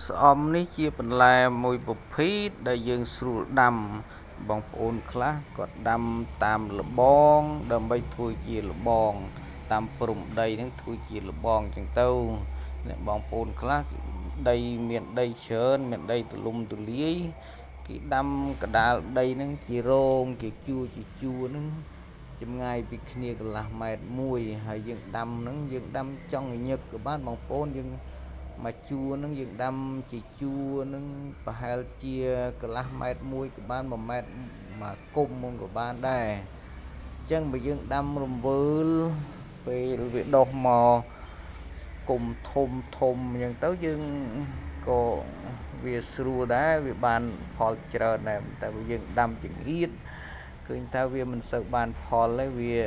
ស្អំនេះជាបន្លែមួយប្រភេទដែលយើងស្រួលដាំបងប្អូនខ្លះគាត់ដាំតាមលបងដើម្បីធ្វើជាលបងតាមព្រំដីហ្នឹងធ្វើជាលបងអញ្ចឹងទៅអ្នកបងប្អូនខ្លះដីមានដីច្រើនមានដីទូលំទូលាយគេដាំកដាលដីហ្នឹងជារងជាជួរហ្នឹងចម្ងាយពីគ្នាកន្លះម៉ែត្រមួយហើយយើងដាំហ្នឹងយើងដាំចង់ឲ្យញឹកក៏បានបងប្អូនយើងមកជួរហ្នឹងយើងដាំជាជួរហ្នឹងប្រហែលជាកន្លះម៉ែត្រមួយក៏បាន1ម៉ែត្រមកគុំហ្នឹងក៏បានដែរអញ្ចឹងបើយើងដាំរង្វើលពេលវាដុះមកគុំធំអញ្ចឹងទៅយើងក៏វាស្រួលដែរវាបានផលច្រើនដែរតែបើយើងដាំចង្អៀតឃើញថាវាមិនសូវបានផលទេវា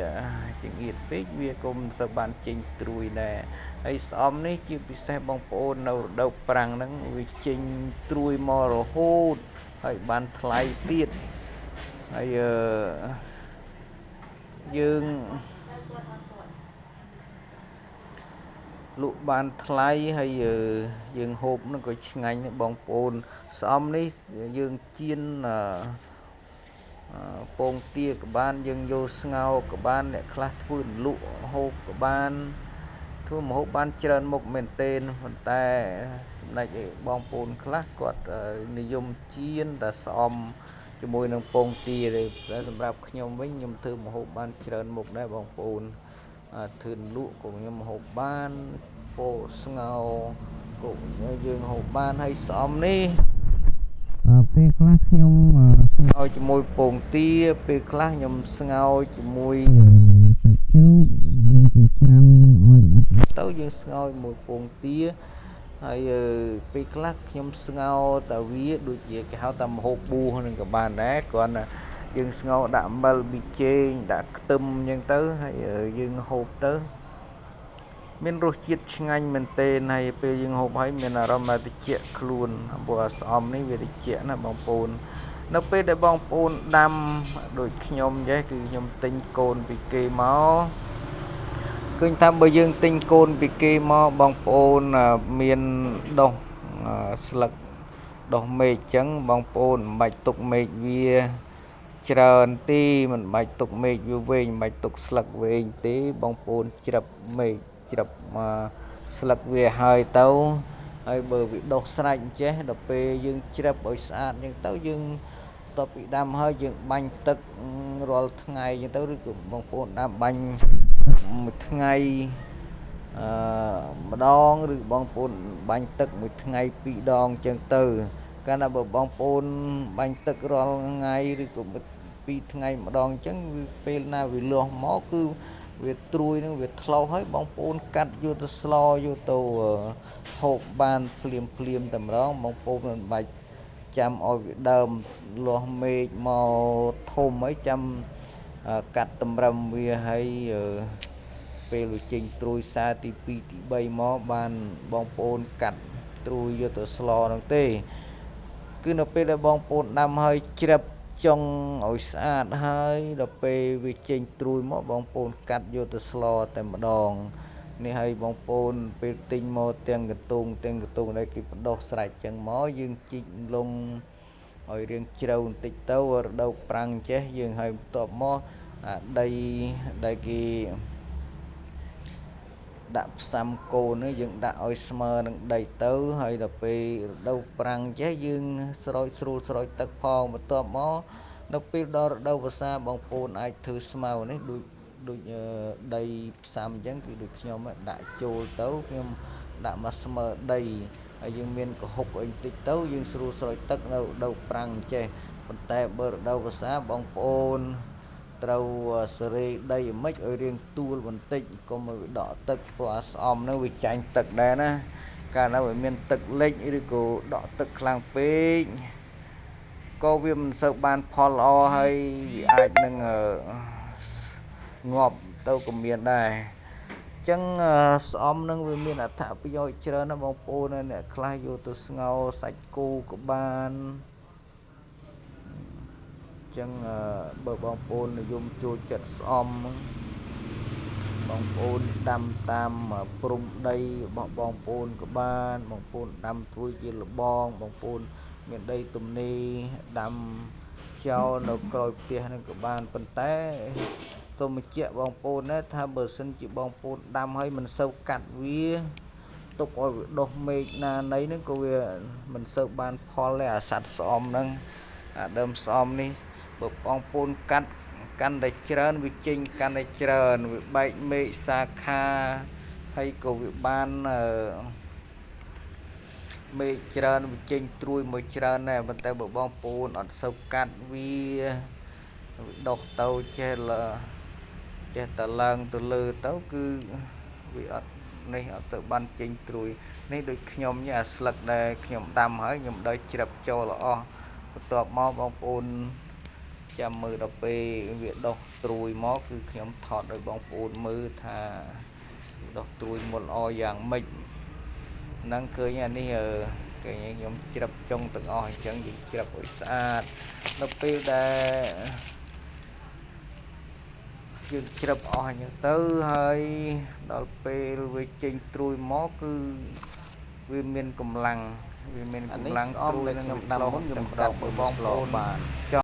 ចង្អៀតពេកវាក៏មិនសូវបានចេញត្រួយដែរហើយស្អំនេះជាពិសេសបងប្អូននៅរដូវប្រាំងហ្នឹងវាចេញត្រួយមករហូតហើយបានថ្លៃទៀតហើយយើងលក់បានថ្លៃហើយយើងហូបនឹងក៏ឆ្ងាញ់ដែរបងប្អូនស្អំនេះយើងចៀនពងទាក៏បានយើងយកស្ងោរក៏បានអ្នកខ្លះធ្វើលក់ហូបក៏បានធ្វើម្ហូបបានច្រើនមុខមែនទែនប៉ុន្តែចំណែកបងប្អូនខ្លះគាត់និយមចៀនតែស្អំជាមួយនឹងពងទាទេតែសម្រាប់ខ្ញុំវិញខ្ញុំធ្វើម្ហូបបានច្រើនមុខដែរបងប្អូនធ្វើលក់ក៏ខ្ញុំហូបបានពោស្ងោរក៏យើងហូបបានហើយស្អំនេះពេលខ្លះខ្ញុំស្ងោរជាមួយពងទាពេលខ្លះខ្ញុំស្ងោរជាមួយសាច់ជ្រូកយើងចិញ្ច្រាំឲ្យល្អិតទៅយើងស្ងោរជាមួយពងទាហើយពេលខ្លះខ្ញុំស្ងោរតាវាដូចជាគេហៅថាម្ហូបប៊ូហ្នឹងក៏បានដែរគ្រាន់តែយើងស្ងោរដាក់អំបិលប៊ីចេងដាក់ខ្ទឹមអញ្ចឹងទៅហើយយើងហូបទៅមានរសជាតិឆ្ងាញ់មែនទែនហើយពេលយើងហូបហើយមានអារម្មណ៍ថាត្រជាក់ខ្លួនព្រោះស្អំនេះវាត្រជាក់ណាបងប្អូននៅពេលដែលបងប្អូនដាំដូចខ្ញុំចេះគឺខ្ញុំទិញកូនពីគេមកឃើញថាបើយើងទិញកូនពីគេមកបងប្អូនមានដុះស្លឹកដុះមែកអញ្ចឹងបងប្អូនមិនបាច់ទុកមែកវាច្រើនទេមិនបាច់ទុកមែកវាវែងមិនបាច់ទុកស្លឹកវែងទេបងប្អូនច្រឹបមែកច្រឹបស្លឹកវាហើយទៅហើយបើវាដុះស្រេចអញ្ចេះដល់ពេលយើងច្រឹបឲ្យស្អាតអញ្ចឹងទៅយើងតបពីដាំហើយយើងបាញ់ទឹករាល់ថ្ងៃអញ្ចឹងទៅឬក៏បងប្អូនដាំបាញ់មួយថ្ងៃម្ដងឬបងប្អូនបាញ់ទឹកមួយថ្ងៃ2ដងអញ្ចឹងទៅកាលណាបើបងប្អូនបាញ់ទឹករាល់ថ្ងៃឬក៏2ថ្ងៃម្ដងអញ្ចឹងពេលណាវាលាស់មកគឺវាត្រួយនឹងវាថ្លោហើយបងប្អូនកាត់យកទៅស្លយកទៅហូបបានភ្លាមតែម្ដងបងប្អូនមិនបាច់ចាំឲ្យវាដើមលាស់មែកមកធំហើយចាំកាត់តម្រឹមវាហើយពេលវាចេញត្រួយសារទី2ទី3មកបានបងប្អូនកាត់ត្រួយយកទៅស្លនោះទេគឺនៅពេលដែលបងប្អូនដាំហើយច្រឹបចុងឲ្យស្អាតហើយដល់ពេលវាចេញត្រួយមកបងប្អូនកាត់យកទៅស្លតែម្ដងនេះហើយបងប្អូនពេលទិញមកទាំងកន្ទងដែលគេបដោះស្រេចចឹងមកយើងជីកលងឲ្យរៀងជ្រៅបន្តិចទៅរដូវប្រាំងចេះយើងហើយបន្ទាប់មកដីដែលគេដាក់ផ្សំកូននេះយើងដាក់ឲ្យស្មើនឹងដីទៅហើយដល់ពេលរដូវប្រាំងចេះយើងស្រោចស្រួលស្រោចទឹកផងបន្ទាប់មកដល់ពេលដល់រដូវវស្សាបងប្អូនអាចធ្វើស្មៅនេះដូចដីផ្សំអញ្ចឹងគឺដូចខ្ញុំដាក់ចូលទៅខ្ញុំដាក់មកស្មើដីហើយយើងមានកុហុកអីបន្តិចទៅយើងស្រួលស្រោចទឹកនៅរដូវប្រាំងចេះប៉ុន្តែបើរដូវវស្សាបងប្អូនត្រូវសេរីដីឲ្យម៉េចឲ្យរៀងទួលបន្តិចកុំឲ្យដក់ទឹកព្រោះអាស្អំនោះវាចាញ់ទឹកដែរណាកាលណាវាមានទឹកលិចឬក៏ដក់ទឹកខ្លាំងពេកក៏វាមិនសូវបានផលល្អហើយវាអាចនឹងងាប់ទៅក៏មានដែរអញ្ចឹងស្អំនឹងវាមានអត្ថប្រយោជន៍ច្រើនណាបងប្អូនអ្នកខ្លះយកទៅស្ងោរសាច់គោក៏បានចឹងបើបងប្អូននិយមចូលចិត្តស្អំ បងប្អូនដាំតាមព្រំដីរបស់បងប្អូនក៏បានបងប្អូនដាំធ្វើជាលបងបងប្អូនមានដីទំនេរដាំចោលនៅក្រោយផ្ទះនឹងក៏បានប៉ុន្តែសូមបញ្ជាក់បងប្អូនណាថាបើសិនជាបងប្អូនដាំហើយមិនសូវកាត់វាទុកឲ្យវាដុះមែកណានៃហ្នឹងក៏វាមិនសូវបានផលដែរអាសត្វស្អំហ្នឹងអាដើមស្អំនេះបើបងប្អូនកាត់កាន់តែច្រើនវាចេញកាន់តែច្រើនវាបែកមែកសាខាហើយក៏វាបានមែកច្រើនវាចេញត្រួយមួយច្រើនដែរប៉ុន្តែបើបងប្អូនអត់សូវកាត់វាដុះទៅចេះតែឡើងទៅលើទៅគឺវាអត់នេះអត់ទៅបានចេញត្រួយនេះដូចខ្ញុំនេះអាស្លឹកដែលខ្ញុំដាំហើយខ្ញុំដល់ជ្រាបចូលអស់បន្ទាប់មកបងប្អូនចាំមើលដល់ពេលវាដុះត្រួយមកគឺខ្ញុំថតឲ្យបងប្អូនមើលថាដុះត្រួយមុតល្អយ៉ាងម៉េចហ្នឹងឃើញអានេះគេខ្ញុំជ្រាបចុងទាំងអស់អញ្ចឹងយើងជ្រាបឲ្យស្អាតដល់ពេលដែលយើងជ្រាបអស់អញ្ចឹងទៅហើយដល់ពេលវាចេញត្រួយមកគឺវាមានកម្លាំងត្រួយនឹងខ្ញុំដាំមុនខ្ញុំកាត់បងប្អូនបាន